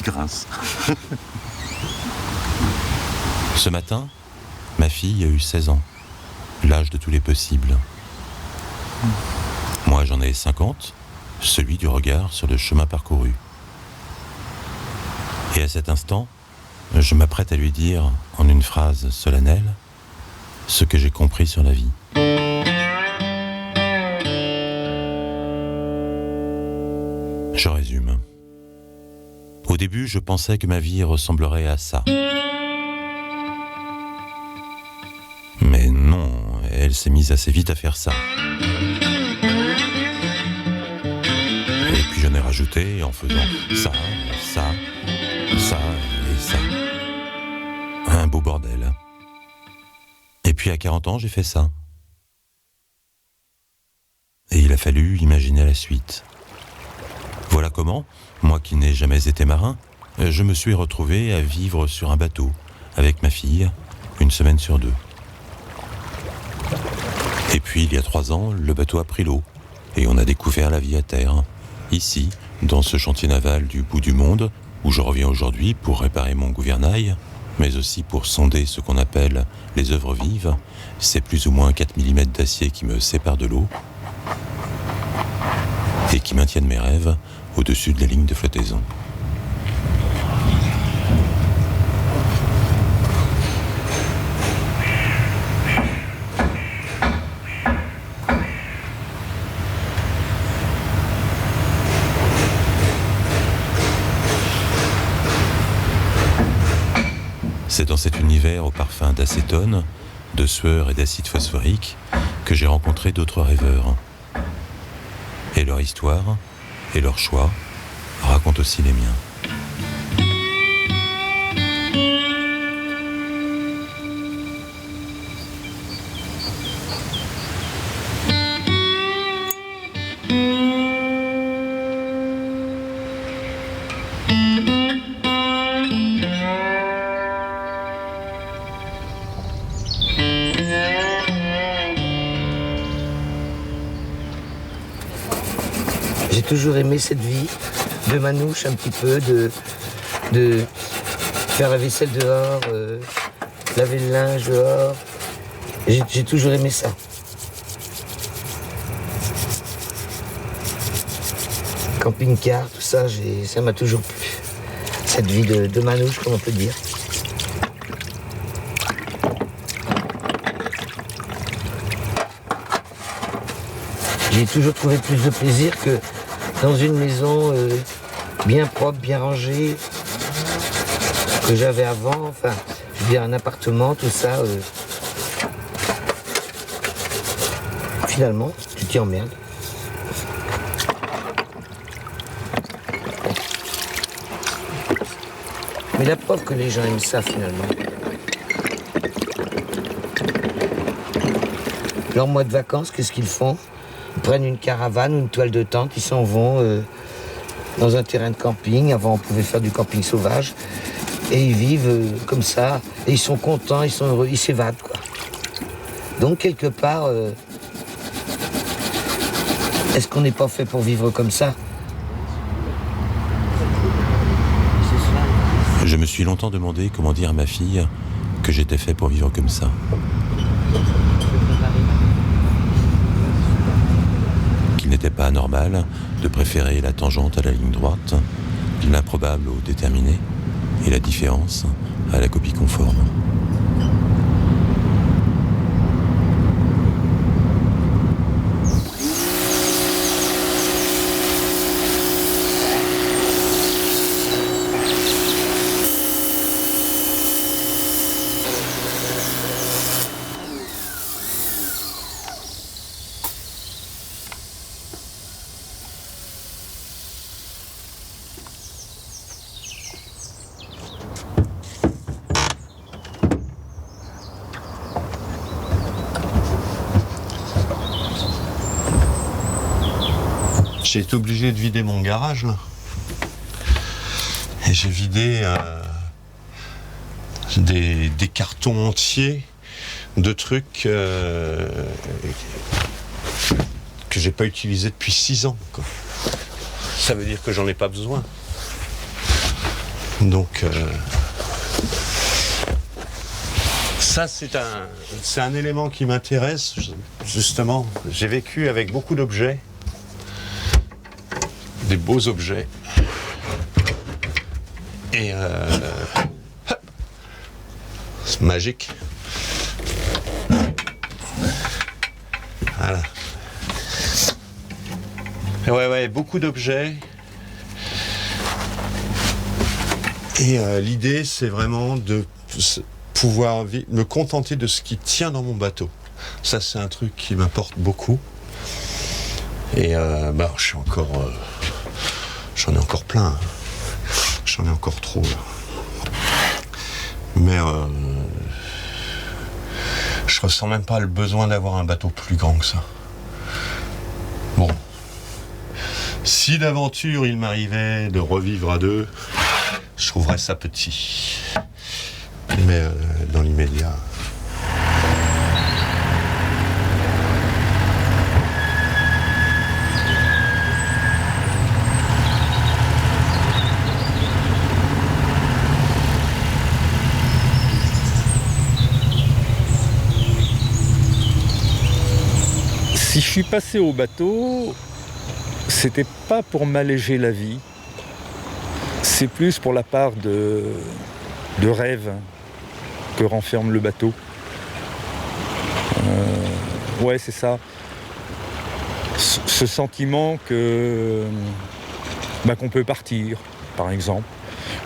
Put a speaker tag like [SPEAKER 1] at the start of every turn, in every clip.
[SPEAKER 1] qui grince.
[SPEAKER 2] Ce matin, ma fille a eu 16 ans, l'âge de tous les possibles. Moi, j'en ai 50, celui du regard sur le chemin parcouru. Et à cet instant, je m'apprête à lui dire, en une phrase solennelle, ce que j'ai compris sur la vie. Je résume. Au début, je pensais que ma vie ressemblerait à ça. Mais non, elle s'est mise assez vite à faire ça. Et puis j'en ai rajouté en faisant ça et ça. Un beau bordel. Et puis à 40 ans, j'ai fait ça. Et il a fallu imaginer la suite. Voilà comment, moi qui n'ai jamais été marin, je me suis retrouvé à vivre sur un bateau, avec ma fille, une semaine sur 2. Et puis, il y a 3 ans, le bateau a pris l'eau, et on a découvert la vie à terre, ici, dans ce chantier naval du bout du monde, où je reviens aujourd'hui pour réparer mon gouvernail, mais aussi pour sonder ce qu'on appelle les œuvres vives, ces plus ou moins 4 mm d'acier qui me séparent de l'eau, et qui maintiennent mes rêves au-dessus de la ligne de flottaison. C'est dans cet univers au parfum d'acétone, de sueur et d'acide phosphorique que j'ai rencontré d'autres rêveurs. Et leur histoire et leurs choix racontent aussi les miens.
[SPEAKER 3] J'ai toujours aimé cette vie de manouche un petit peu, de faire la vaisselle dehors, laver le linge dehors. J'ai toujours aimé ça. Camping-car, tout ça, ça m'a toujours plu. Cette vie de manouche, comme on peut dire. J'ai toujours trouvé plus de plaisir que dans une maison bien propre, bien rangée, que j'avais avant, enfin, je veux dire un appartement, tout ça. Finalement, tu t'y emmerdes. Mais la preuve que les gens aiment ça, finalement. Leur mois de vacances, qu'est-ce qu'ils font ? Ils prennent une caravane ou une toile de tente, ils s'en vont dans un terrain de camping. Avant, on pouvait faire du camping sauvage. Et ils vivent comme ça. Et ils sont contents, ils sont heureux, ils s'évadent, quoi. Donc, quelque part, est-ce qu'on n'est pas fait pour vivre comme ça ?
[SPEAKER 2] Je me suis longtemps demandé comment dire à ma fille que j'étais fait pour vivre comme ça. Qu'il n'était pas anormal de préférer la tangente à la ligne droite, l'improbable au déterminé, et la différence à la copie conforme.
[SPEAKER 4] J'ai été obligé de vider mon garage là. Et j'ai vidé des cartons entiers de trucs que j'ai pas utilisés depuis 6 ans, quoi. Ça veut dire que j'en ai pas besoin. Donc ça c'est un élément qui m'intéresse justement. J'ai vécu avec beaucoup d'objets, des beaux objets. Et c'est magique. Voilà. Ouais, beaucoup d'objets. Et l'idée, c'est vraiment de pouvoir me contenter de ce qui tient dans mon bateau. Ça, c'est un truc qui m'importe beaucoup. Et j'en ai encore plein. Hein. J'en ai encore trop, là. Mais je ressens même pas le besoin d'avoir un bateau plus grand que ça. Bon. Si d'aventure il m'arrivait de revivre à deux, je trouverais ça petit. Mais dans l'immédiat...
[SPEAKER 1] Si je suis passé au bateau, c'était pas pour m'alléger la vie. C'est plus pour la part de rêve que renferme le bateau. Ouais, c'est ça. Ce sentiment qu'on peut partir, par exemple.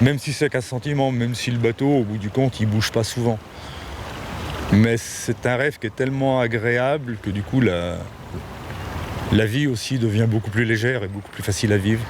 [SPEAKER 1] Même si c'est qu'un sentiment, même si le bateau, au bout du compte, il bouge pas souvent. Mais c'est un rêve qui est tellement agréable que du coup, la vie aussi devient beaucoup plus légère et beaucoup plus facile à vivre.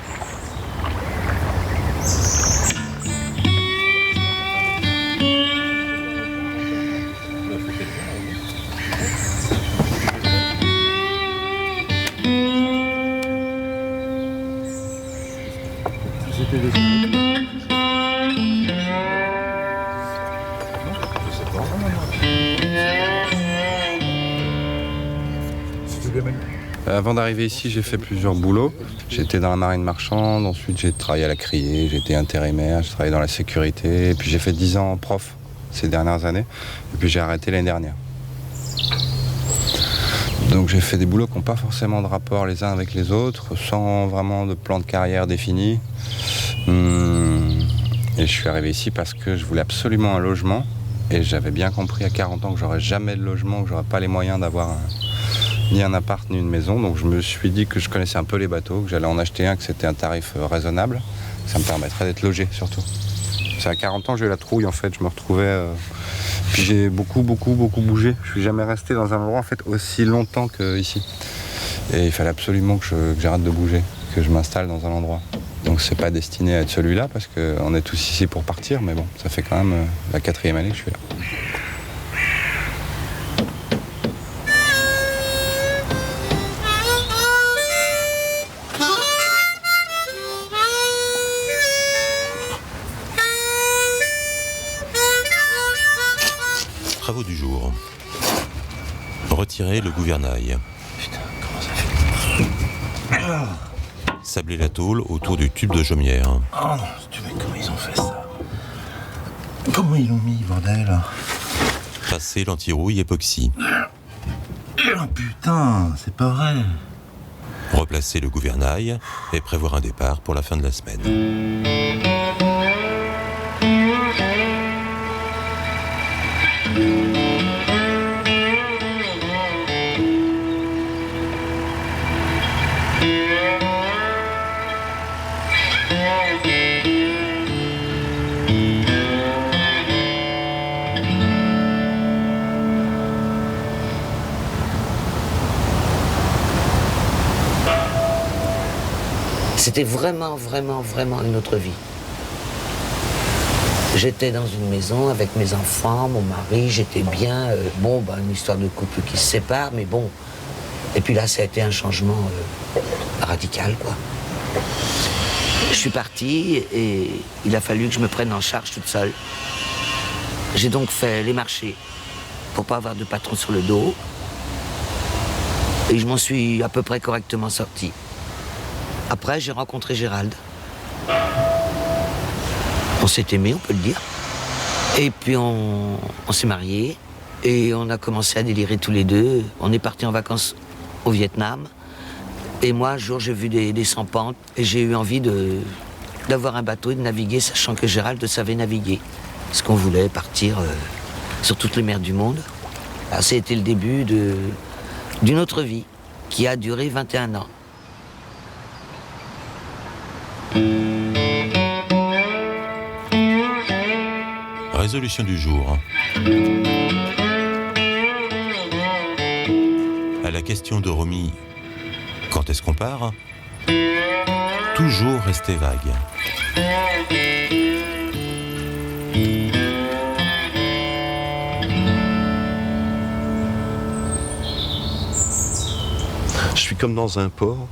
[SPEAKER 5] Avant d'arriver ici, j'ai fait plusieurs boulots. J'étais dans la marine marchande, ensuite j'ai travaillé à la criée, j'ai été intérimaire, j'ai travaillé dans la sécurité, et puis j'ai fait 10 ans prof ces dernières années, et puis j'ai arrêté l'année dernière. Donc j'ai fait des boulots qui n'ont pas forcément de rapport les uns avec les autres, sans vraiment de plan de carrière défini. Et je suis arrivé ici parce que je voulais absolument un logement, et j'avais bien compris à 40 ans que j'aurais jamais de logement, que j'aurais pas les moyens d'avoir ni un appart ni une maison, donc je me suis dit que je connaissais un peu les bateaux, que j'allais en acheter un, que c'était un tarif raisonnable, ça me permettrait d'être logé surtout. C'est à 40 ans que j'ai eu la trouille en fait, je me retrouvais... Puis j'ai beaucoup bougé, je suis jamais resté dans un endroit en fait aussi longtemps qu'ici. Et il fallait absolument que j'arrête de bouger, que je m'installe dans un endroit. Donc c'est pas destiné à être celui-là parce qu'on est tous ici pour partir, mais bon, ça fait quand même la 4e année que je suis là.
[SPEAKER 2] Travaux du jour. Retirer le gouvernail.
[SPEAKER 6] Putain, comment ça fait?
[SPEAKER 2] Sabler la tôle autour du tube de chaumière.
[SPEAKER 6] Oh non, tu vois comment ils ont fait ça? Comment ils l'ont mis, bordel?
[SPEAKER 2] Passer l'anti-rouille époxy.
[SPEAKER 6] Oh putain, c'est pas vrai.
[SPEAKER 2] Replacer le gouvernail et prévoir un départ pour la fin de la semaine.
[SPEAKER 3] C'était vraiment une autre vie. J'étais dans une maison avec mes enfants, mon mari, j'étais bien. Une histoire de couple qui se sépare, mais bon. Et puis là, ça a été un changement radical, quoi. Je suis partie et il a fallu que je me prenne en charge toute seule. J'ai donc fait les marchés pour pas avoir de patron sur le dos. Et je m'en suis à peu près correctement sortie. Après, j'ai rencontré Gérald. On s'est aimés, on peut le dire. Et puis on s'est mariés et on a commencé à délirer tous les deux. On est partis en vacances au Vietnam. Et moi, un jour, j'ai vu des sans-pentes et j'ai eu envie d'avoir un bateau et de naviguer, sachant que Gérald savait naviguer. Parce qu'on voulait partir sur toutes les mers du monde. Alors, c'était le début d'une autre vie qui a duré 21 ans.
[SPEAKER 2] Résolution du jour. À la question de Romy, quand est-ce qu'on part? Toujours rester vague.
[SPEAKER 4] Je suis comme dans un port,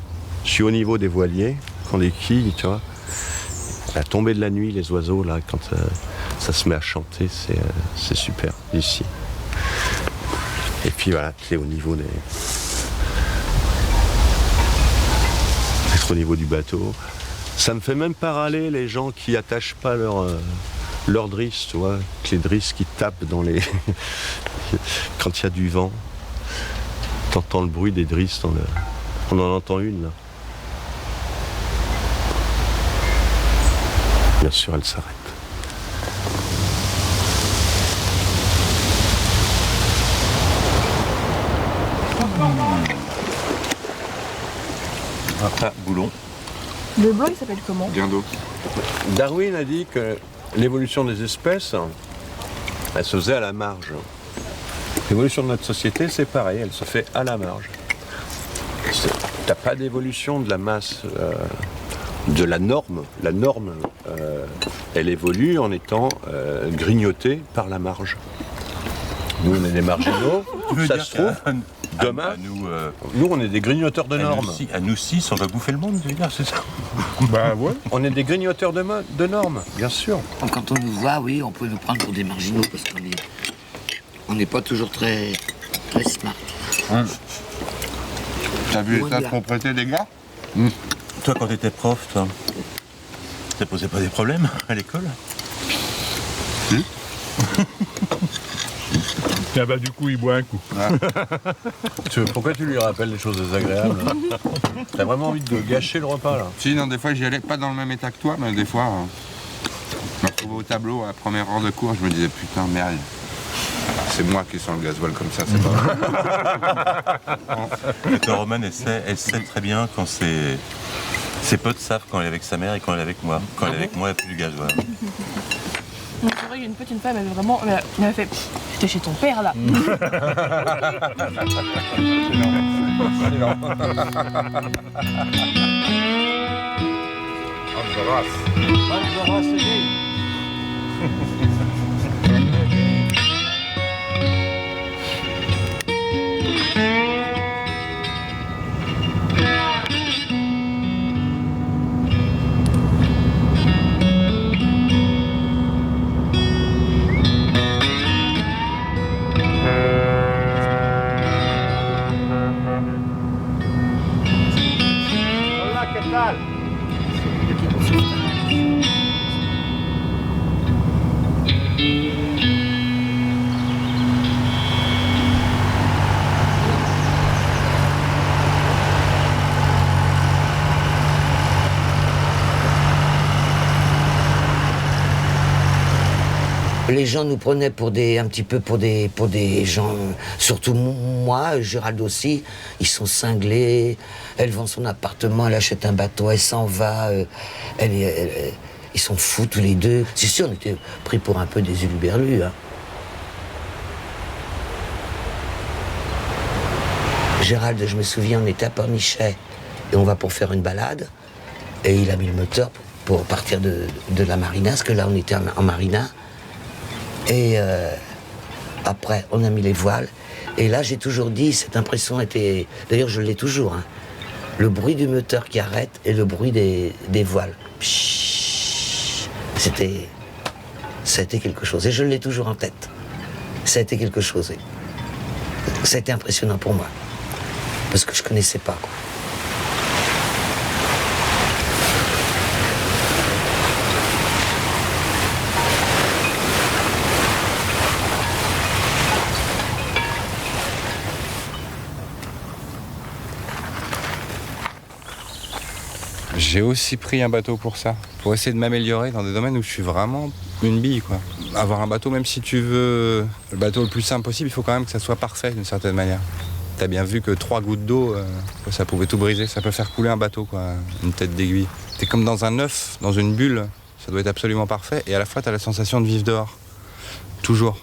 [SPEAKER 4] je suis au niveau des voiliers, quand les quilles, tu vois, la tombée de la nuit, les oiseaux, là, quand ça se met à chanter, c'est super, ici. Et puis voilà, tu es au niveau des... Être au niveau du bateau. Ça me fait même pas râler les gens qui attachent pas leur drisse, tu vois, que les drisses qui tapent dans les... quand il y a du vent. T'entends le bruit des drisses, on en entend une là. Bien sûr, elle s'arrête.
[SPEAKER 2] Ah, boulon.
[SPEAKER 7] Le blanc, il s'appelle comment?
[SPEAKER 5] Bien d'eau.
[SPEAKER 4] Darwin a dit que l'évolution des espèces, elle se faisait à la marge. L'évolution de notre société, c'est pareil, elle se fait à la marge. T'as pas d'évolution de la masse, de la norme. La norme, elle évolue en étant grignotée par la marge. Nous, on est des marginaux, ça se trouve. Demain, nous, on est des grignoteurs de normes.
[SPEAKER 2] À nous six, on va bouffer le monde, tu veux dire, c'est ça?
[SPEAKER 1] Bah ouais.
[SPEAKER 4] On est des grignoteurs de normes, bien sûr.
[SPEAKER 3] Quand on nous voit, oui, on peut nous prendre pour des marginaux parce qu'on n'est pas toujours très smart.
[SPEAKER 5] T'as vu
[SPEAKER 3] Loin
[SPEAKER 5] l'état
[SPEAKER 3] de
[SPEAKER 5] de
[SPEAKER 3] là.
[SPEAKER 5] propreté des gars?
[SPEAKER 2] Toi, quand t'étais prof, toi, ça posait pas des problèmes à l'école?
[SPEAKER 1] Ah bah du coup, il boit un coup.
[SPEAKER 4] Pourquoi tu lui rappelles les choses désagréables? T'as vraiment envie de gâcher le repas, là?
[SPEAKER 5] Si, non, des fois j'y allais pas dans le même état que toi, mais des fois, je me retrouvais au tableau à la première heure de cours, je me disais putain, merde. C'est moi qui sens le gasoil comme ça, c'est pas vrai.
[SPEAKER 2] Que Roman, elle sait très bien quand ses potes savent quand elle est avec sa mère et quand elle est avec moi. Quand elle est avec moi, il n'y a plus du gasoil.
[SPEAKER 7] C'est vrai, il y a une petite femme, elle avait vraiment. Elle a fait. J'étais chez ton père là.
[SPEAKER 3] Les gens nous prenaient un petit peu pour des gens, surtout moi, Gérald aussi, ils sont cinglés, elle vend son appartement, elle achète un bateau, elle s'en va, ils sont fous tous les deux. C'est sûr, on était pris pour un peu des huluberlus. Hein. Gérald, je me souviens, on était à Pornichet et on va pour faire une balade et il a mis le moteur pour partir de la marina, parce que là on était en marina. Et après, on a mis les voiles. Et là, j'ai toujours dit, cette impression était... D'ailleurs, je l'ai toujours. Hein, le bruit du moteur qui arrête et le bruit des voiles. Ça a été quelque chose. Et je l'ai toujours en tête. Ça a été quelque chose. Et ça a été impressionnant pour moi. Parce que je ne connaissais pas, quoi.
[SPEAKER 5] J'ai aussi pris un bateau pour ça, pour essayer de m'améliorer dans des domaines où je suis vraiment une bille, quoi. Avoir un bateau, même si tu veux le bateau le plus simple possible, il faut quand même que ça soit parfait d'une certaine manière. T'as bien vu que 3 gouttes d'eau, ça pouvait tout briser, ça peut faire couler un bateau, quoi, une tête d'aiguille. T'es comme dans un œuf, dans une bulle, ça doit être absolument parfait, et à la fois t'as la sensation de vivre dehors, toujours.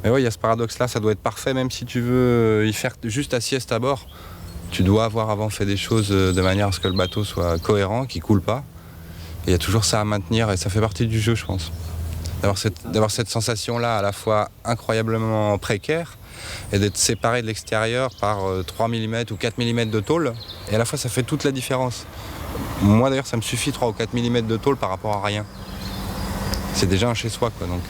[SPEAKER 5] Mais ouais, il y a ce paradoxe-là, ça doit être parfait, même si tu veux y faire juste ta sieste à bord. Tu dois avoir avant fait des choses de manière à ce que le bateau soit cohérent, qu'il coule pas. Et il y a toujours ça à maintenir, et ça fait partie du jeu, je pense. D'avoir cette sensation-là, à la fois incroyablement précaire, et d'être séparé de l'extérieur par 3 mm ou 4 mm de tôle. Et à la fois, ça fait toute la différence. Moi, d'ailleurs, ça me suffit 3 ou 4 mm de tôle par rapport à rien. C'est déjà un chez-soi, quoi. Donc,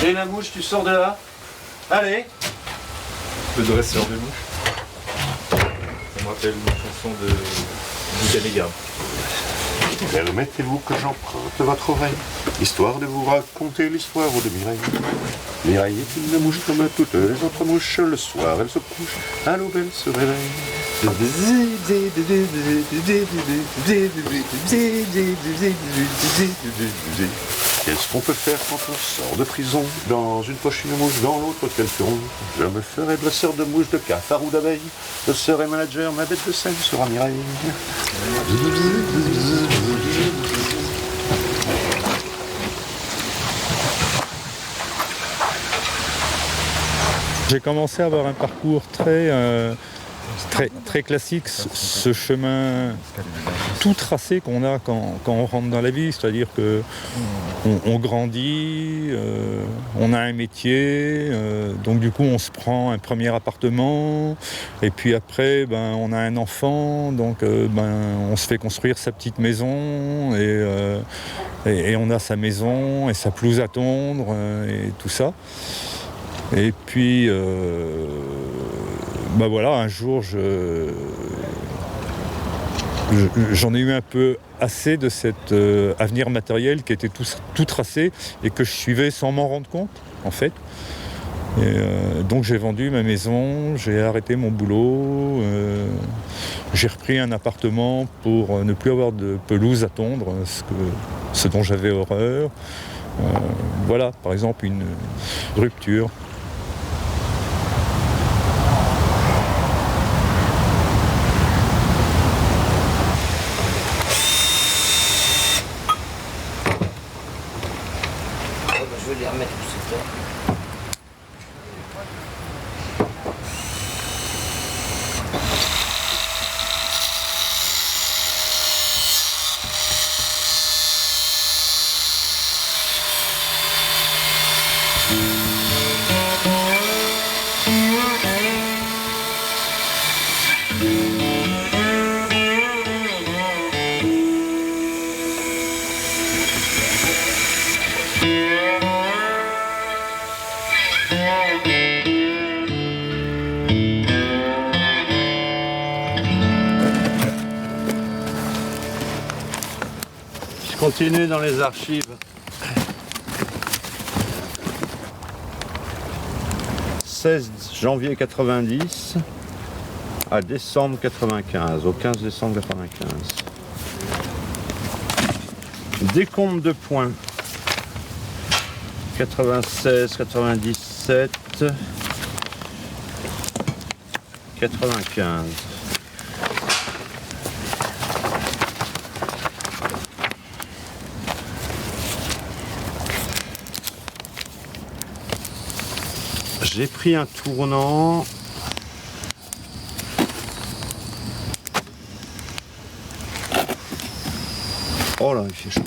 [SPEAKER 6] Et la mouche, tu sors de là. Allez.
[SPEAKER 1] Le dresseur de mouches. Ça me rappelle une chanson de Canéga.
[SPEAKER 4] Permettez-vous que j'emprunte votre oreille, histoire de vous raconter l'histoire de Mireille. Mireille est une mouche comme toutes les autres mouches. Le soir, elle se couche, à l'aube, elle se réveille. Qu'est-ce qu'on peut faire quand on sort de prison? Dans une poche une mouche, dans l'autre quelques ronds. Je me ferai dresseur de mouches, de cafards ou d'abeilles. Je serai manager, ma bête de scène sera Mireille.
[SPEAKER 1] J'ai commencé à avoir un parcours très classique, ce chemin tout tracé qu'on a quand on rentre dans la vie, c'est-à-dire que on grandit, on a un métier, donc du coup on se prend un premier appartement, et puis après on a un enfant, donc on se fait construire sa petite maison, et on a sa maison et sa pelouse à tondre, et tout ça. Et puis, voilà, un jour, j'en ai eu un peu assez de cet avenir matériel qui était tout tracé et que je suivais sans m'en rendre compte, en fait. Et, donc j'ai vendu ma maison, j'ai arrêté mon boulot, j'ai repris un appartement pour ne plus avoir de pelouse à tondre, ce dont j'avais horreur. Voilà, par exemple, une rupture.
[SPEAKER 3] Je vais les remettre tout ça.
[SPEAKER 6] Je continue dans les archives. « 16 janvier 90 à décembre 95, au 15 décembre 95. Décompte de points. 96, 97, 95. J'ai pris un tournant. Oh là, il fait chaud.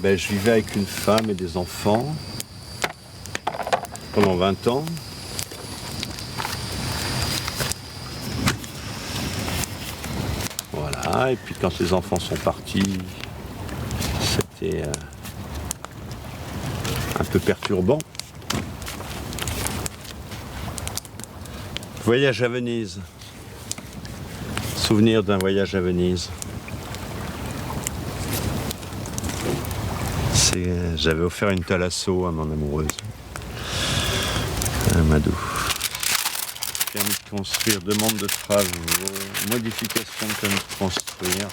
[SPEAKER 6] je vivais avec une femme et des enfants pendant 20 ans. Voilà, et puis quand les enfants sont partis, c'était un peu perturbant. Voyage à Venise. Souvenir d'un voyage à Venise. J'avais offert une Thalasso à mon amoureuse, à Madou. Permis de construire, demande de travaux, modification de permis de construire.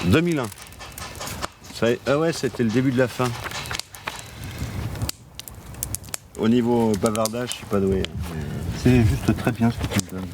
[SPEAKER 6] 2001. Ah ouais, c'était le début de la fin. Au niveau bavardage, je suis pas doué.
[SPEAKER 8] C'est juste très bien ce que tu me donnes.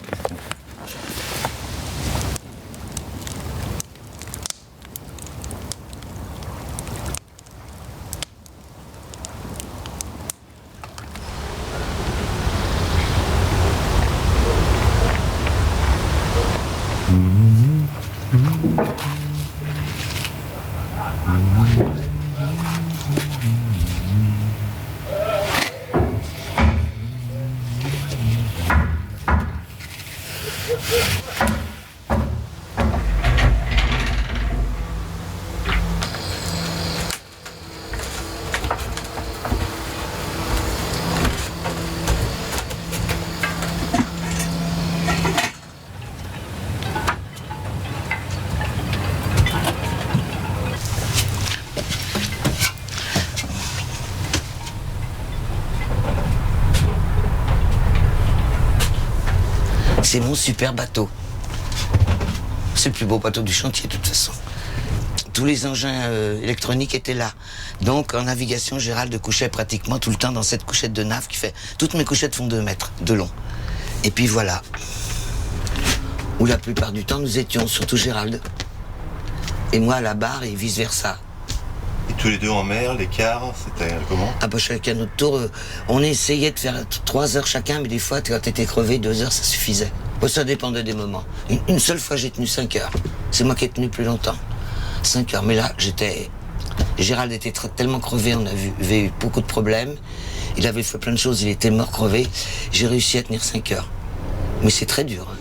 [SPEAKER 3] C'est mon super bateau. C'est le plus beau bateau du chantier de toute façon. Tous les engins électroniques étaient là. Donc en navigation, Gérald couchait pratiquement tout le temps dans cette couchette de nav qui fait... Toutes mes couchettes font 2 mètres de long. Et puis voilà. Où la plupart du temps nous étions, surtout Gérald. Et moi à la barre et vice versa.
[SPEAKER 4] Et tous les deux en mer, l'écart, c'était comment?
[SPEAKER 3] Ah bah chacun notre tour, on essayait de faire 3 heures chacun, mais des fois quand t'étais crevé, 2 heures ça suffisait. Bon, ça dépendait des moments. Une seule fois j'ai tenu 5 heures. C'est moi qui ai tenu plus longtemps. 5 heures, mais là Gérald était tellement crevé, on avait eu beaucoup de problèmes. Il avait fait plein de choses, il était mort crevé. J'ai réussi à tenir 5 heures. Mais c'est très dur. Hein.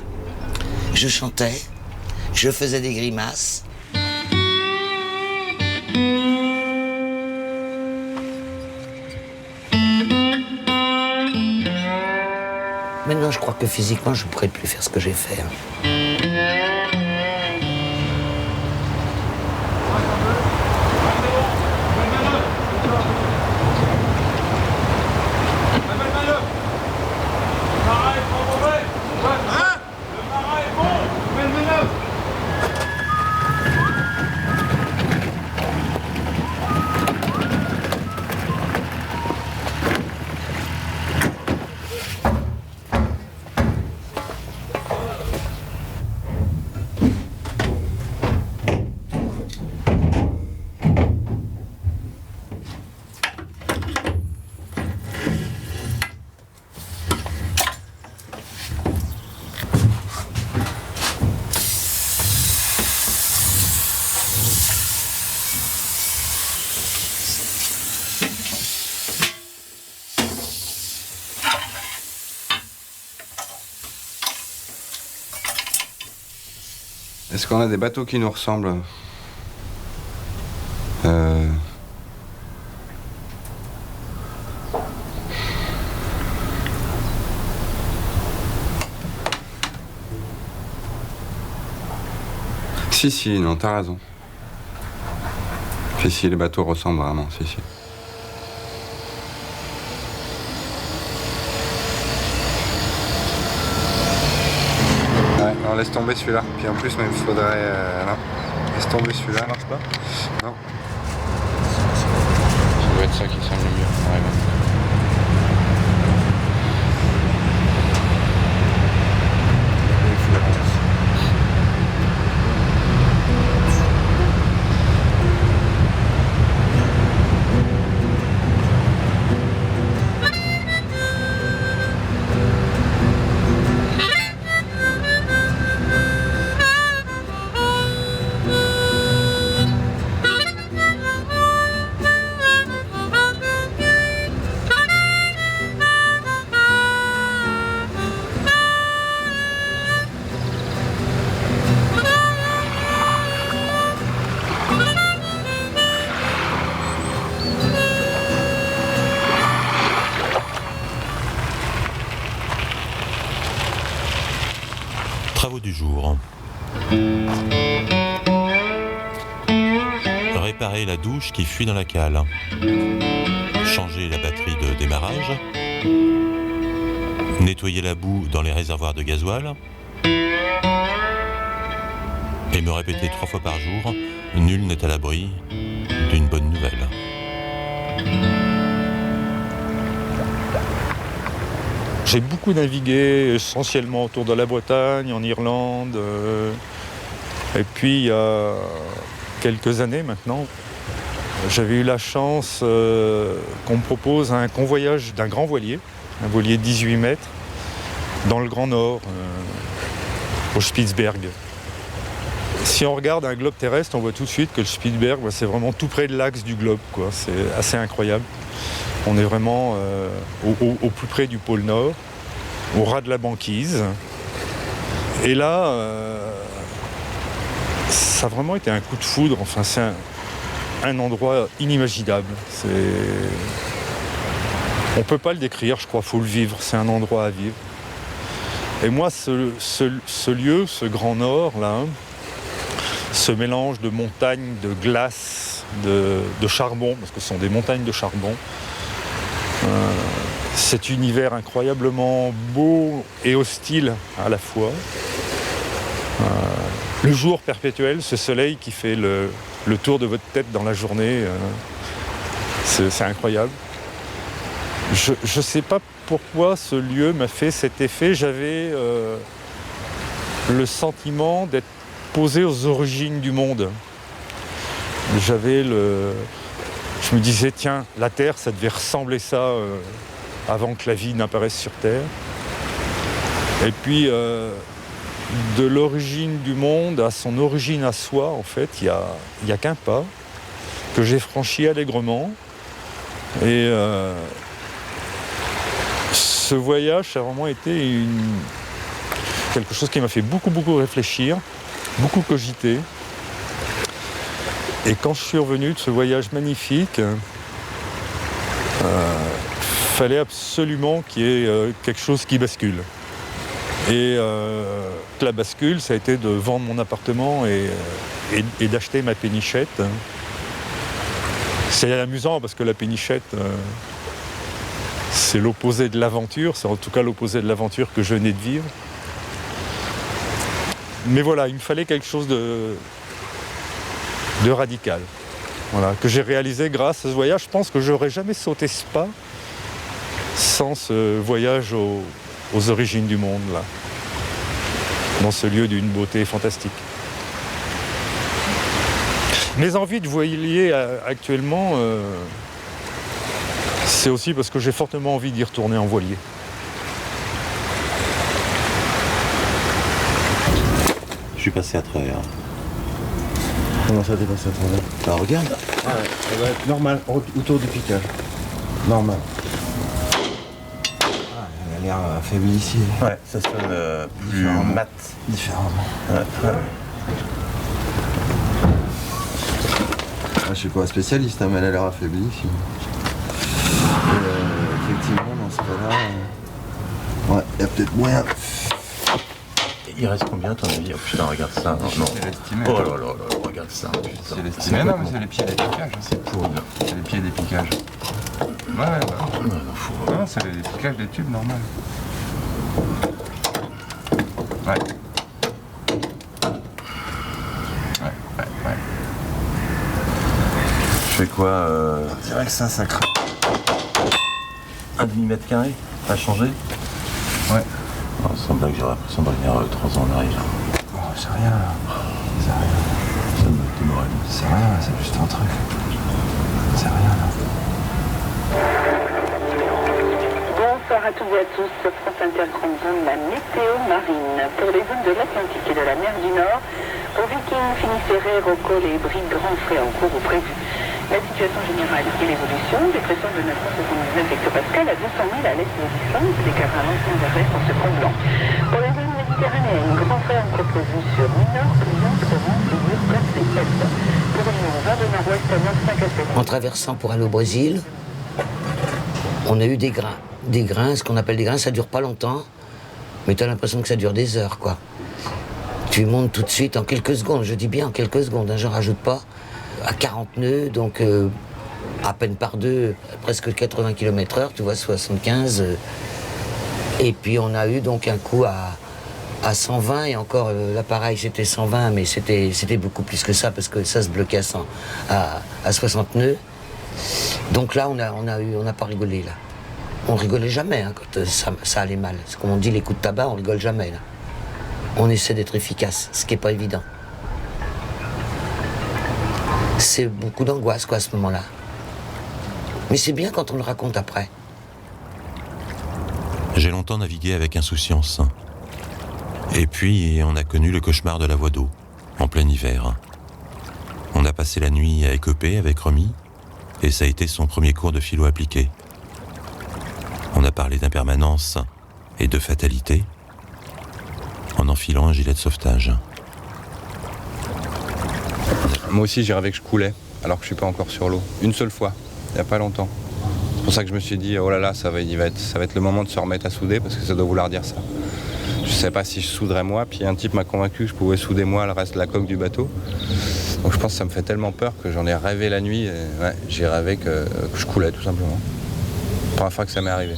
[SPEAKER 3] Je chantais, je faisais des grimaces. Maintenant, je crois que physiquement, je ne pourrais plus faire ce que j'ai fait.
[SPEAKER 5] Est-ce qu'on a des bateaux qui nous ressemblent? Si, non, t'as raison. Si, les bateaux ressemblent vraiment, si. Ouais, non, laisse tomber celui-là. Puis en plus, même, il faudrait... non, laisse tomber celui-là. Ça marche pas? Non. Ça doit être ça qui semble le mieux. Ouais, ouais.
[SPEAKER 2] du jour. Réparer la douche qui fuit dans la cale. Changer la batterie de démarrage. Nettoyer la boue dans les réservoirs de gasoil. Et me répéter 3 fois par jour, nul n'est à l'abri d'une bonne nouvelle.
[SPEAKER 1] J'ai beaucoup navigué, essentiellement autour de la Bretagne, en Irlande. Et puis, il y a quelques années maintenant, j'avais eu la chance qu'on me propose un convoyage d'un grand voilier, un voilier de 18 mètres, dans le Grand Nord, au Spitzberg. Si on regarde un globe terrestre, on voit tout de suite que le Spitzberg, c'est vraiment tout près de l'axe du globe, quoi. C'est assez incroyable. On est vraiment au plus près du pôle Nord, au ras de la banquise. Et là, ça a vraiment été un coup de foudre. Enfin, c'est un endroit inimaginable. On ne peut pas le décrire, je crois, il faut le vivre. C'est un endroit à vivre. Et moi, ce lieu, ce Grand Nord, là, ce mélange de montagnes, de glace, de charbon, parce que ce sont des montagnes de charbon, cet univers incroyablement beau et hostile à la fois. Le jour perpétuel, ce soleil qui fait le tour de votre tête dans la journée, c'est incroyable. Je ne sais pas pourquoi ce lieu m'a fait cet effet. J'avais le sentiment d'être posé aux origines du monde. Je me disais, tiens, la Terre, ça devait ressembler ça avant que la vie n'apparaisse sur Terre. Et puis, de l'origine du monde à son origine à soi, en fait, il y a qu'un pas que j'ai franchi allègrement. Et ce voyage, ça a vraiment été quelque chose qui m'a fait beaucoup, beaucoup réfléchir, beaucoup cogiter. Et quand je suis revenu de ce voyage magnifique, fallait absolument qu'il y ait quelque chose qui bascule. Et la bascule, ça a été de vendre mon appartement et d'acheter ma pénichette. C'est amusant parce que la pénichette, c'est l'opposé de l'aventure, c'est en tout cas l'opposé de l'aventure que je venais de vivre. Mais voilà, il me fallait quelque chose de radical, voilà, que j'ai réalisé grâce à ce voyage. Je pense que je n'aurais jamais sauté ce pas sans ce voyage aux origines du monde, là, dans ce lieu d'une beauté fantastique. Mes envies de voilier actuellement, c'est aussi parce que j'ai fortement envie d'y retourner en voilier.
[SPEAKER 8] Je suis passé à travers.
[SPEAKER 6] Comment ça t'es passé à travers?
[SPEAKER 8] Bah regarde.
[SPEAKER 6] Ouais, ça va être normal, autour du piquage. Normal.
[SPEAKER 8] Ah, elle a l'air affaiblie ici.
[SPEAKER 6] Ouais, ça sonne plus mat.
[SPEAKER 8] Différemment.
[SPEAKER 6] Ouais.
[SPEAKER 8] Je suis pas spécialiste, mais elle a l'air affaiblie ici. Et, effectivement, dans ce cas-là, ouais, il y a peut-être moyen.
[SPEAKER 2] Il reste combien à ton avis? Oh putain, regarde ça. Non.
[SPEAKER 5] C'est l'estimé.
[SPEAKER 2] Oh là là là, regarde ça.
[SPEAKER 5] C'est l'estimé, non, mais c'est les pieds des piquages.
[SPEAKER 2] C'est pourri.
[SPEAKER 5] C'est les pieds des piquages. Ouais. Non, c'est les piquages des tubes normal. Ouais.
[SPEAKER 2] Je fais quoi
[SPEAKER 8] Je dirais que ça craque.
[SPEAKER 2] Un demi-mètre carré à changer?
[SPEAKER 5] Ouais.
[SPEAKER 2] Non, sans blague, j'aurais l'impression de revenir 3 ans en arrière.
[SPEAKER 8] Oh, c'est rien là. C'est rien.
[SPEAKER 2] Ça me démoralise.
[SPEAKER 8] C'est rien, c'est juste un truc. C'est rien là.
[SPEAKER 9] Bonsoir à toutes et à tous, France Inter Grande Zone, la météo marine. Pour les zones de l'Atlantique et de la mer du Nord, pour Viking, Finisseré, Rocol et Brie, grand frais en cours ou prévu. La situation générale et l'évolution, des pressions de 979 hectopascales à 200 000 à l'est de l'Islande, des caravans sans arrêt en se comblant. Pour les zones méditerranéennes, grand frais encore prévu sur Minorque, Lyon, Provence, Lille, Corse et Est. Pour Lyon, vent de nord-ouest à 95 à 7.
[SPEAKER 3] En traversant pour aller au Brésil, on a eu des grains. Des grains, ce qu'on appelle des grains, ça dure pas longtemps, mais tu as l'impression que ça dure des heures, quoi. Tu montes tout de suite en quelques secondes, je dis bien en quelques secondes, hein, je rajoute pas. À 40 nœuds, donc à peine par deux, presque 80 km/h, tu vois, 75. Et puis on a eu donc un coup à 120, et encore l'appareil c'était 120, mais c'était beaucoup plus que ça, parce que ça se bloquait à 60 nœuds. Donc là, on n'a pas rigolé, là. On rigolait jamais hein, quand ça allait mal. C'est comme on dit, les coups de tabac, on rigole jamais, là. On essaie d'être efficace, ce qui n'est pas évident. C'est beaucoup d'angoisse, quoi, à ce moment-là. Mais c'est bien quand on le raconte après.
[SPEAKER 2] J'ai longtemps navigué avec insouciance. Et puis, on a connu le cauchemar de la voie d'eau, en plein hiver. On a passé la nuit à écoper avec Romy, et ça a été son premier cours de philo appliqué. On a parlé d'impermanence et de fatalité, en enfilant un gilet de sauvetage.
[SPEAKER 5] Moi aussi, j'ai rêvé que je coulais, alors que je suis pas encore sur l'eau. Une seule fois, il n'y a pas longtemps. C'est pour ça que je me suis dit, oh là là, ça va être le moment de se remettre à souder, parce que ça doit vouloir dire ça. Je sais pas si je souderais moi, puis un type m'a convaincu que je pouvais souder moi le reste de la coque du bateau. Donc je pense que ça me fait tellement peur que j'en ai rêvé la nuit, et ouais, j'ai rêvé que je coulais tout simplement. Première fois que ça m'est arrivé.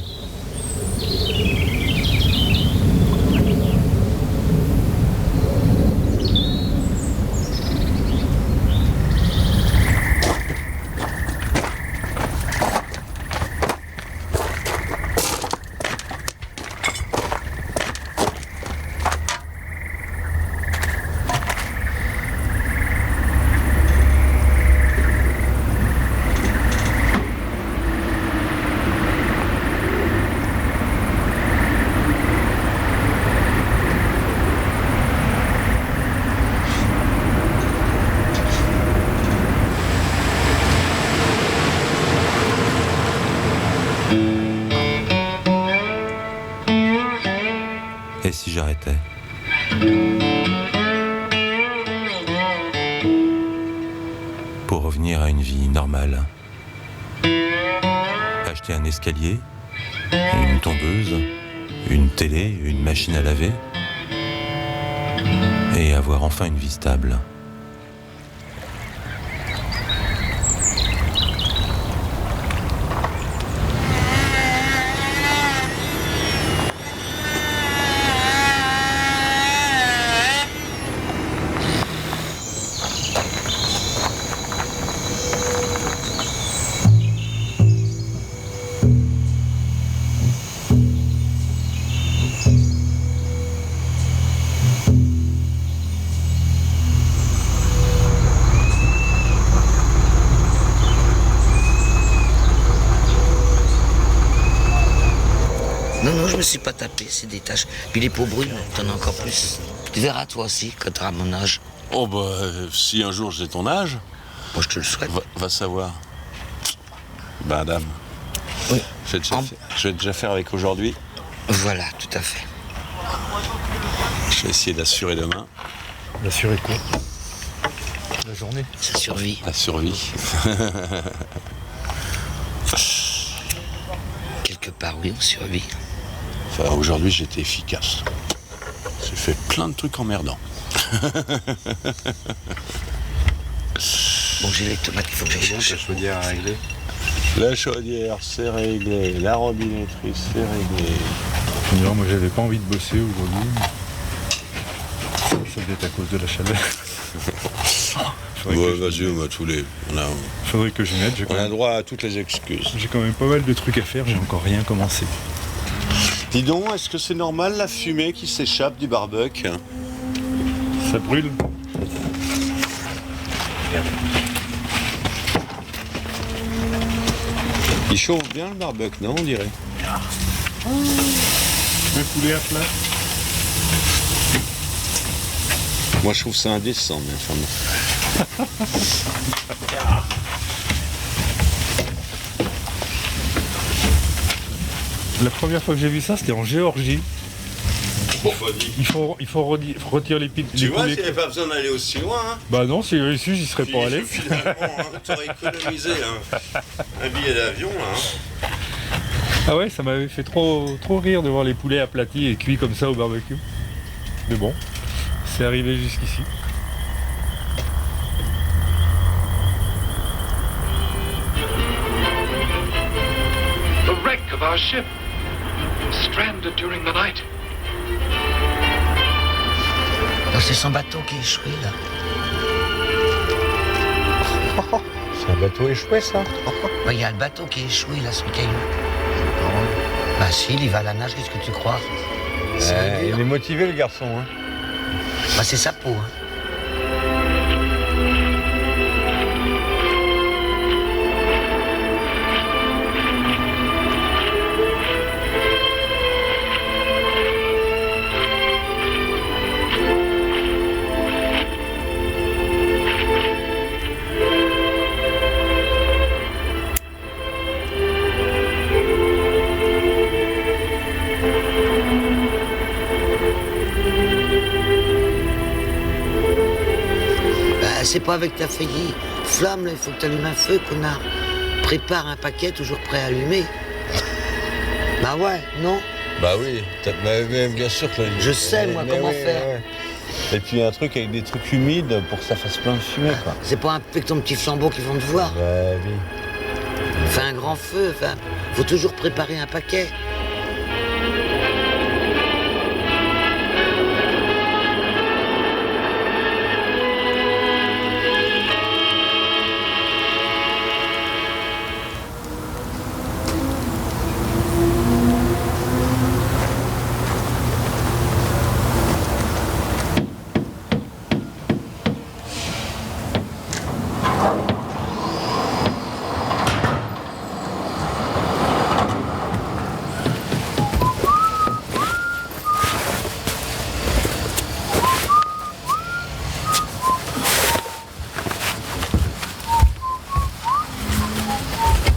[SPEAKER 2] Et si j'arrêtais ? Pour revenir à une vie normale. Acheter un escalier, une tondeuse, une télé, une machine à laver, et avoir enfin une vie stable.
[SPEAKER 3] Non, je me suis pas tapé, c'est des taches. Puis les peaux brunes, t'en as encore plus. Tu verras toi aussi quand t'auras mon âge.
[SPEAKER 10] Oh bah, si un jour j'ai ton âge...
[SPEAKER 3] Moi je te le souhaite.
[SPEAKER 10] Va savoir. Bah dame.
[SPEAKER 3] Oui.
[SPEAKER 10] Je vais déjà faire avec aujourd'hui.
[SPEAKER 3] Voilà, tout à fait.
[SPEAKER 10] Je vais essayer d'assurer demain.
[SPEAKER 1] D'assurer quoi ? La journée.
[SPEAKER 3] Ça survit.
[SPEAKER 10] La survie.
[SPEAKER 3] Quelque part, oui, on survit.
[SPEAKER 10] Enfin, aujourd'hui, j'étais efficace. J'ai fait plein de trucs emmerdants.
[SPEAKER 3] Bon, j'ai les tomates qu'il faut que j'aille chercher.
[SPEAKER 5] La chaudière à régler.
[SPEAKER 10] La chaudière, c'est réglé. La robinetterie, c'est réglé.
[SPEAKER 1] Non, moi, j'avais pas envie de bosser aujourd'hui. Ça devait être à cause de la chaleur.
[SPEAKER 10] Ouais, vas-y, on va tous les...
[SPEAKER 1] Faudrait que je m'aide.
[SPEAKER 10] On a droit à toutes les excuses.
[SPEAKER 1] J'ai quand même pas mal de trucs à faire, j'ai encore rien commencé.
[SPEAKER 10] Dis donc, est-ce que c'est normal la fumée qui s'échappe du barbecue ?
[SPEAKER 1] Ça brûle.
[SPEAKER 10] Il chauffe bien le barbecue, non, on dirait ?
[SPEAKER 1] Le poulet à plat.
[SPEAKER 10] Moi, je trouve ça indécent, mais enfin bon.
[SPEAKER 1] La première fois que j'ai vu ça, c'était en Géorgie. Il faut retirer les pieds.
[SPEAKER 10] Tu vois, il n'y avait pas besoin d'aller aussi loin. Hein.
[SPEAKER 1] Bah non, si j'avais su, j'y serais pas allé.
[SPEAKER 10] Finalement, hein, t'aurais économisé un billet d'avion, là. Hein.
[SPEAKER 1] Ah ouais, ça m'avait fait trop rire de voir les poulets aplatis et cuits comme ça au barbecue. Mais bon, C'est arrivé jusqu'ici.
[SPEAKER 11] The wreck of our ship, stranded during the night.
[SPEAKER 3] Oh, c'est son bateau qui est échoué là.
[SPEAKER 4] C'est un bateau échoué, ça.
[SPEAKER 3] Il y a le bateau qui est échoué là sur le caillou. Bah si, il va à la nage, qu'est-ce que tu crois?
[SPEAKER 6] Il est motivé, le garçon. Hein.
[SPEAKER 3] Bah c'est sa peau. Hein. C'est pas avec ta feuille flamme, là, il faut que tu allumes un feu, connard. Prépare un paquet toujours prêt à allumer. Bah ouais, non?
[SPEAKER 4] Bah oui, mais bien sûr que...
[SPEAKER 3] Je sais, moi, comment faire.
[SPEAKER 4] Ouais. Et puis un truc avec des trucs humides pour que ça fasse plein de fumée, quoi.
[SPEAKER 3] C'est pas avec ton petit flambeau qu'ils vont te voir.
[SPEAKER 4] Bah oui.
[SPEAKER 3] Fais un grand feu, enfin, faut toujours préparer un paquet.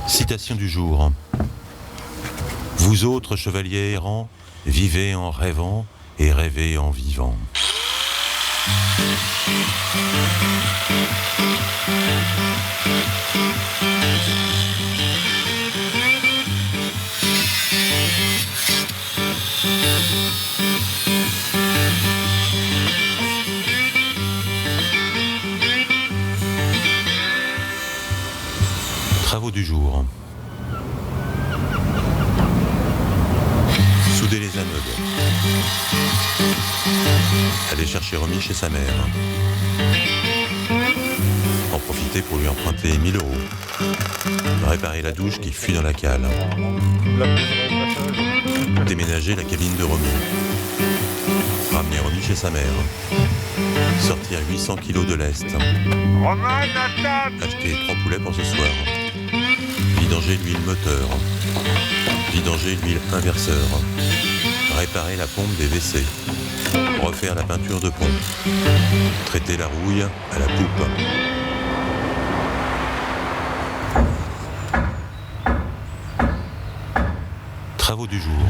[SPEAKER 2] Citation du jour. Vous autres chevaliers errants, vivez en rêvant et rêvez en vivant. Travaux du jour. Souder les anodes. Aller chercher Romy chez sa mère. En profiter pour lui emprunter 1000 €. Réparer la douche qui fuit dans la cale. Déménager la cabine de Romy. Ramener Romy chez sa mère. Sortir 800 kilos de lest. Acheter 3 poulets pour ce soir. Vidanger l'huile moteur. Vidanger l'huile inverseur. Réparer la pompe des WC. Refaire la peinture de pont. Traiter la rouille à la poupe. Travaux du jour.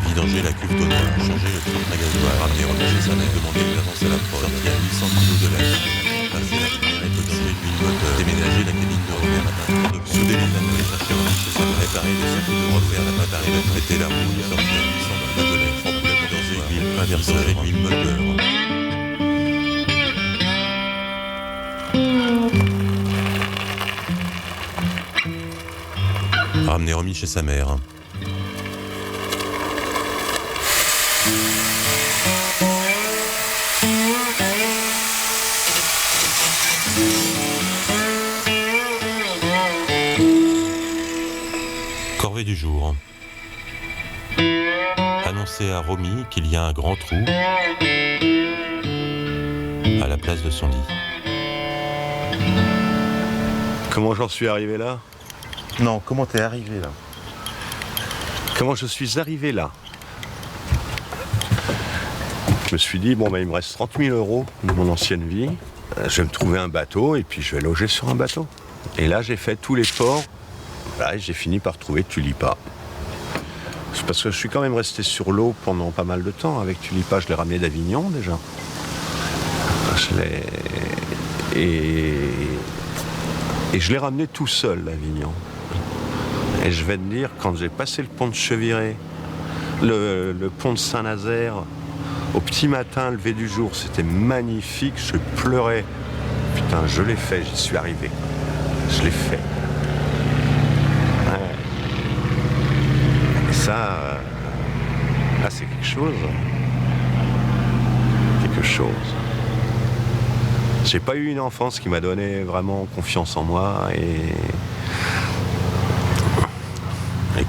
[SPEAKER 2] Vidanger la cuve d'eau noire. Changer le filtre à gasoil. Ramener Romy chez sa mère. Demander une avance à la prod. Sortir 800 kg de lait. Passer la première et vidanger l'huile moteur. Déménager la cabine de Romy à la peinture de pont. Souder les anneaux. Chercher Romy chez sa mère. Réparer les sacs de refaire la pâte à traiter la rouille. Sortir 800 kg de lait. Trois poulets vidanger l'huile inverseur. L'huile moteur. Ramener Romy chez sa mère. Corvée du jour. Annoncer à Romy qu'il y a un grand trou à la place de son lit.
[SPEAKER 4] Comment j'en suis arrivé là?
[SPEAKER 6] Non, comment t'es arrivé là?
[SPEAKER 4] Comment je suis arrivé là? Je me suis dit, bon, il me reste 30 000 € de mon ancienne vie. Je vais me trouver un bateau et puis je vais loger sur un bateau. Et là, j'ai fait tout l'effort. Là, j'ai fini par trouver Tulipa. C'est parce que je suis quand même resté sur l'eau pendant pas mal de temps. Avec Tulipa, je l'ai ramené d'Avignon déjà. Et je l'ai ramené tout seul d'Avignon. Et je vais te dire, quand j'ai passé le pont de Cheviré, le pont de Saint-Nazaire, Au petit matin, lever du jour, c'était magnifique, je pleurais. Putain, je l'ai fait, j'y suis arrivé. Je l'ai fait. Ouais. Et ça, là, c'est quelque chose. Quelque chose. J'ai pas eu une enfance qui m'a donné vraiment confiance en moi et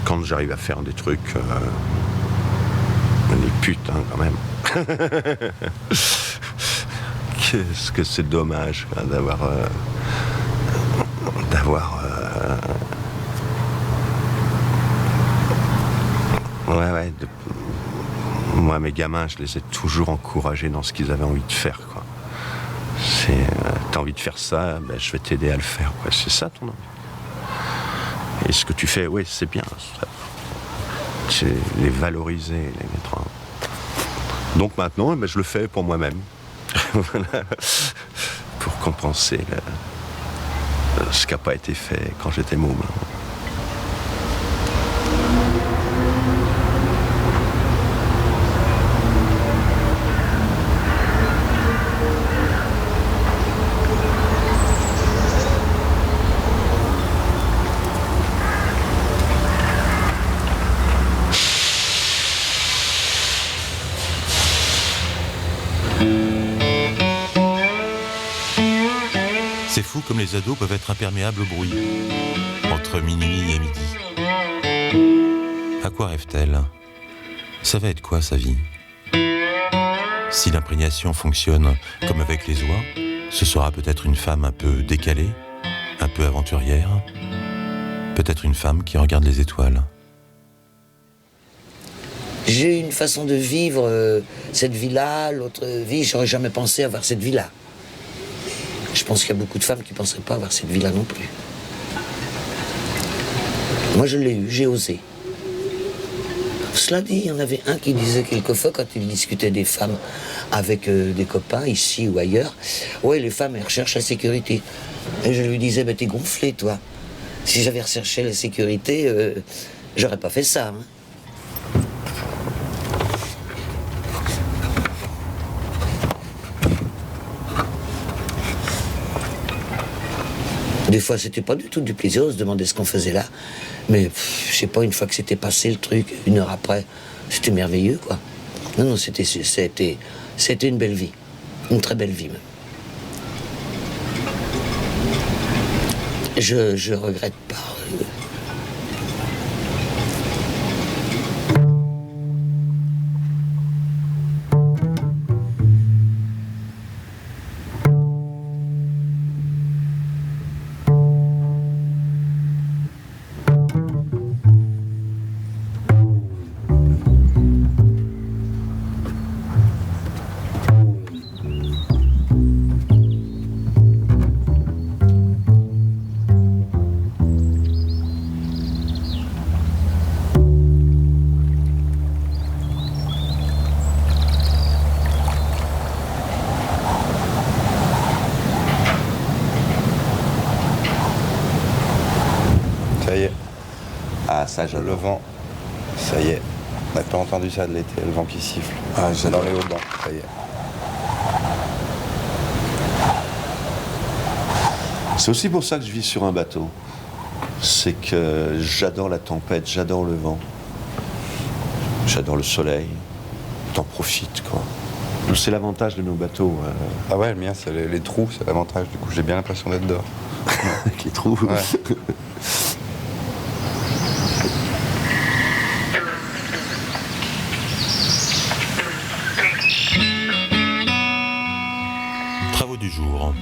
[SPEAKER 4] quand j'arrive à faire des trucs, des putes, hein, quand même. Qu'est-ce que c'est dommage quoi, ouais, moi mes gamins je les ai toujours encouragés dans ce qu'ils avaient envie de faire quoi. T'as envie de faire ça, ben, je vais t'aider à le faire quoi. C'est ça ton envie. Et ce que tu fais, oui c'est bien, c'est les valoriser, les mettre en... Donc maintenant ben, je le fais pour moi-même. Pour compenser ce qui n'a pas été fait quand j'étais môme.
[SPEAKER 2] C'est fou comme les ados peuvent être imperméables au bruit, entre minuit et midi. À quoi rêve-t-elle? Ça va être quoi sa vie? Si l'imprégnation fonctionne comme avec les oies, ce sera peut-être une femme un peu décalée, un peu aventurière, peut-être une femme qui regarde les étoiles.
[SPEAKER 3] J'ai une façon de vivre cette vie-là, l'autre vie, j'aurais jamais pensé avoir cette vie-là. Je pense qu'il y a beaucoup de femmes qui ne penseraient pas avoir cette vie-là non plus. Moi, je l'ai eu, j'ai osé. Cela dit, il y en avait un qui disait quelquefois, quand il discutait des femmes avec des copains, ici ou ailleurs, ouais, les femmes, elles recherchent la sécurité. Et je lui disais, ben, t'es gonflé, toi. Si j'avais recherché la sécurité, j'aurais pas fait ça. Hein. Des fois, c'était pas du tout du plaisir de se demander ce qu'on faisait là. Mais je sais pas, une fois que c'était passé le truc, une heure après, c'était merveilleux, quoi. Non, c'était une belle vie. Une très belle vie, même. Je regrette pas.
[SPEAKER 5] Ça y est. Ah, ça, j'ai le vent. Ça y est. On n'a pas entendu ça de l'été, le vent qui siffle. Ah, j'ai dans les Hauts-de-Dents. Ça y est.
[SPEAKER 4] C'est aussi pour ça que je vis sur un bateau. C'est que j'adore la tempête, j'adore le vent. J'adore le soleil. T'en profites, quoi. C'est l'avantage de nos bateaux.
[SPEAKER 5] Ah ouais, le mien, c'est les trous, c'est l'avantage. Du coup, j'ai bien l'impression d'être dehors.
[SPEAKER 4] Les trous.
[SPEAKER 5] Ouais.
[SPEAKER 2] Travaux du jour.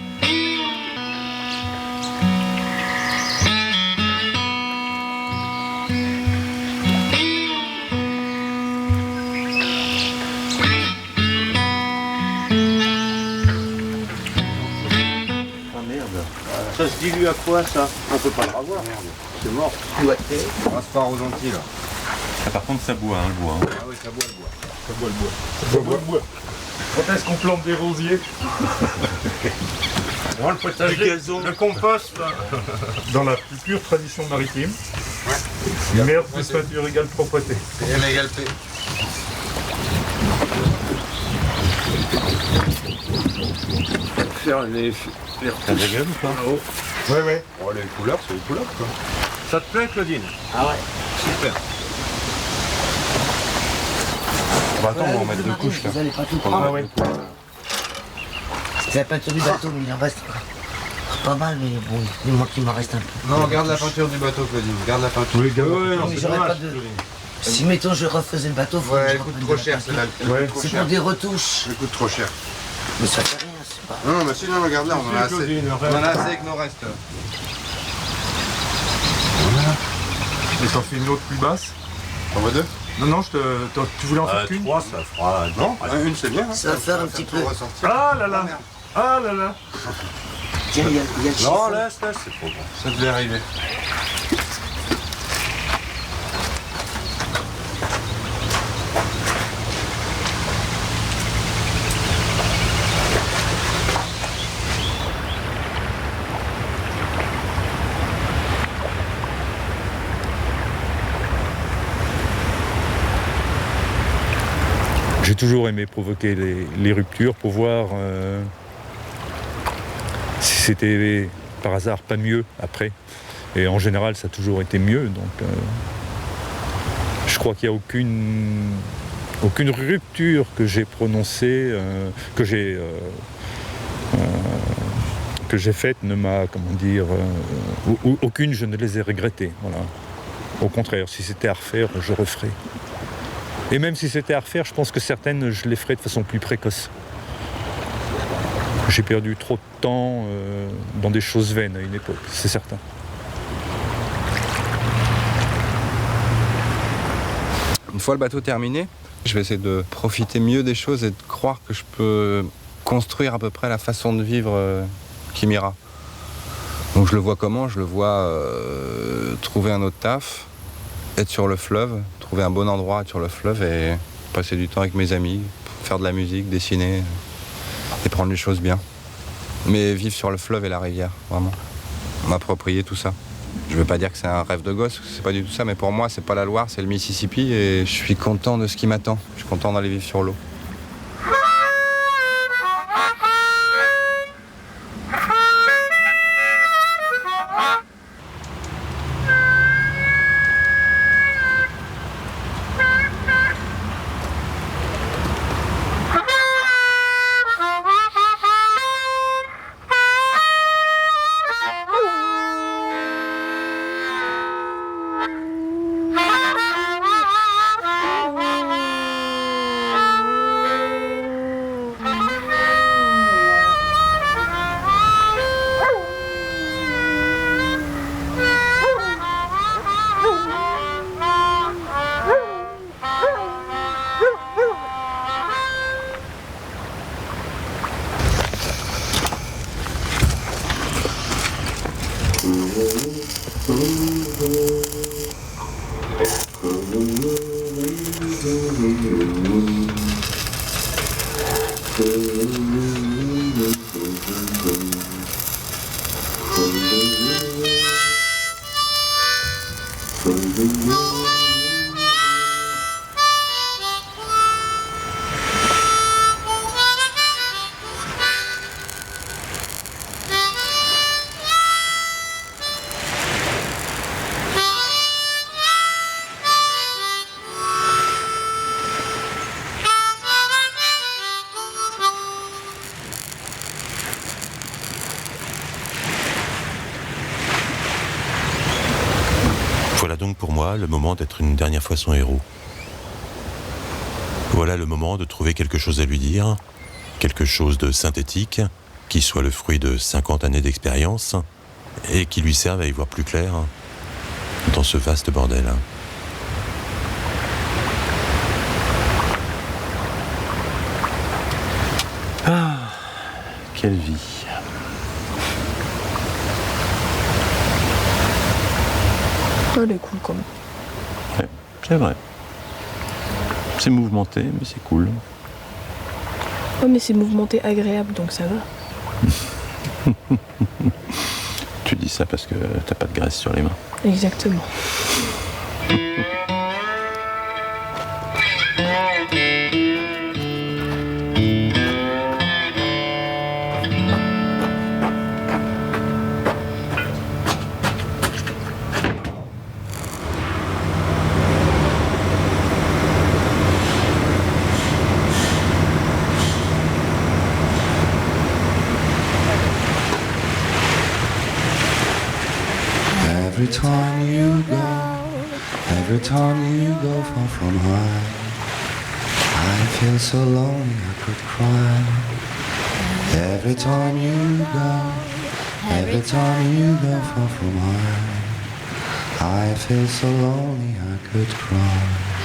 [SPEAKER 6] Ça se dilue à quoi ça? On peut pas le revoir. C'est mort.
[SPEAKER 5] Cloîtré. On va se faire aux Antilles là.
[SPEAKER 2] Ah, par contre, ça boit, hein, le bois. Hein.
[SPEAKER 6] Ah oui, ça boit le bois.
[SPEAKER 1] Ça boit le bois. Ça boit le bois. Quand est-ce qu'on plante des rosiers?
[SPEAKER 6] Dans le potager, le compost.
[SPEAKER 1] Dans la plus pure tradition maritime. Merde, plus peinture égale propreté.
[SPEAKER 5] PM égale P.
[SPEAKER 6] Faire les
[SPEAKER 4] T'as de la gueule ou pas?
[SPEAKER 6] Ouais, ouais.
[SPEAKER 4] Oh, les couleurs, c'est les couleurs, quoi.
[SPEAKER 6] Ça te plaît, Claudine?
[SPEAKER 3] Ah ouais.
[SPEAKER 6] Super.
[SPEAKER 4] Bah, attends, on va en mettre deux couches, là.
[SPEAKER 3] Vous allez pas tout
[SPEAKER 6] Ah
[SPEAKER 3] prendre.
[SPEAKER 6] ouais.
[SPEAKER 3] C'est la peinture du bateau, mais il en reste pas mal, mais bon, dis-moi qu'il m'en reste un peu.
[SPEAKER 8] Non, garde la peinture du bateau, Claudine. Garde la peinture.
[SPEAKER 6] Oui,
[SPEAKER 3] Mais
[SPEAKER 6] c'est
[SPEAKER 3] j'aurais
[SPEAKER 6] dommage.
[SPEAKER 3] pas de... Si, mettons, je refaisais le bateau, faut
[SPEAKER 8] Ouais,
[SPEAKER 3] que je
[SPEAKER 8] elle coûte
[SPEAKER 3] reprenne
[SPEAKER 8] trop
[SPEAKER 3] de la
[SPEAKER 8] cher,
[SPEAKER 3] peinture.
[SPEAKER 8] celle-là.
[SPEAKER 6] Ouais.
[SPEAKER 3] C'est pour des retouches.
[SPEAKER 8] Elle coûte trop cher.
[SPEAKER 3] Mais ça fait rien, c'est pas...
[SPEAKER 8] Non, mais sinon, regarde là, on en a assez.
[SPEAKER 6] Claudine,
[SPEAKER 8] On en a assez avec nos restes.
[SPEAKER 1] Et t'en fais une autre plus basse?
[SPEAKER 8] On va deux?
[SPEAKER 1] Non, tu voulais en faire qu'une?
[SPEAKER 4] 3, ça fera.
[SPEAKER 8] Non, une c'est bien. Hein.
[SPEAKER 3] Ça va faire un petit peu...
[SPEAKER 1] Ah là là! Ah là là!
[SPEAKER 3] Tiens, il y a le
[SPEAKER 4] Non,
[SPEAKER 3] chiffon.
[SPEAKER 4] laisse, c'est trop bon.
[SPEAKER 8] Ça devait arriver.
[SPEAKER 1] J'ai toujours aimé provoquer les ruptures pour voir si c'était par hasard pas mieux après. Et en général, ça a toujours été mieux. Donc, je crois qu'il n'y a aucune rupture que j'ai prononcée, que j'ai faite ne m'a, aucune je ne les ai regrettées. Voilà. Au contraire, si c'était à refaire, je referais. Et même si c'était à refaire, je pense que certaines, je les ferais de façon plus précoce. J'ai perdu trop de temps dans des choses vaines à une époque, c'est certain.
[SPEAKER 5] Une fois le bateau terminé, je vais essayer de profiter mieux des choses et de croire que je peux construire à peu près la façon de vivre qui m'ira. Donc je le vois comment? Je le vois trouver un autre taf, être sur le fleuve, trouver un bon endroit, être sur le fleuve et passer du temps avec mes amis, faire de la musique, dessiner et prendre les choses bien. Mais vivre sur le fleuve et la rivière, vraiment. M'approprier tout ça. Je veux pas dire que c'est un rêve de gosse, c'est pas du tout ça, mais pour moi, c'est pas la Loire, c'est le Mississippi et je suis content de ce qui m'attend. Je suis content d'aller vivre sur l'eau.
[SPEAKER 2] Voilà donc pour moi le moment d'être une dernière fois son héros. Voilà le moment de trouver quelque chose à lui dire, quelque chose de synthétique, qui soit le fruit de 50 années d'expérience et qui lui serve à y voir plus clair dans ce vaste bordel.
[SPEAKER 10] Ah, quelle vie.
[SPEAKER 7] Oh, elle est cool quand même.
[SPEAKER 10] Ouais, c'est vrai. C'est mouvementé, mais c'est cool.
[SPEAKER 7] Ouais, mais c'est mouvementé agréable, donc ça va.
[SPEAKER 10] Tu dis ça parce que t'as pas de graisse sur les mains.
[SPEAKER 7] Exactement.
[SPEAKER 12] time you go far from home, I feel so lonely I could cry. Every time you go far from home, I feel so lonely I could cry.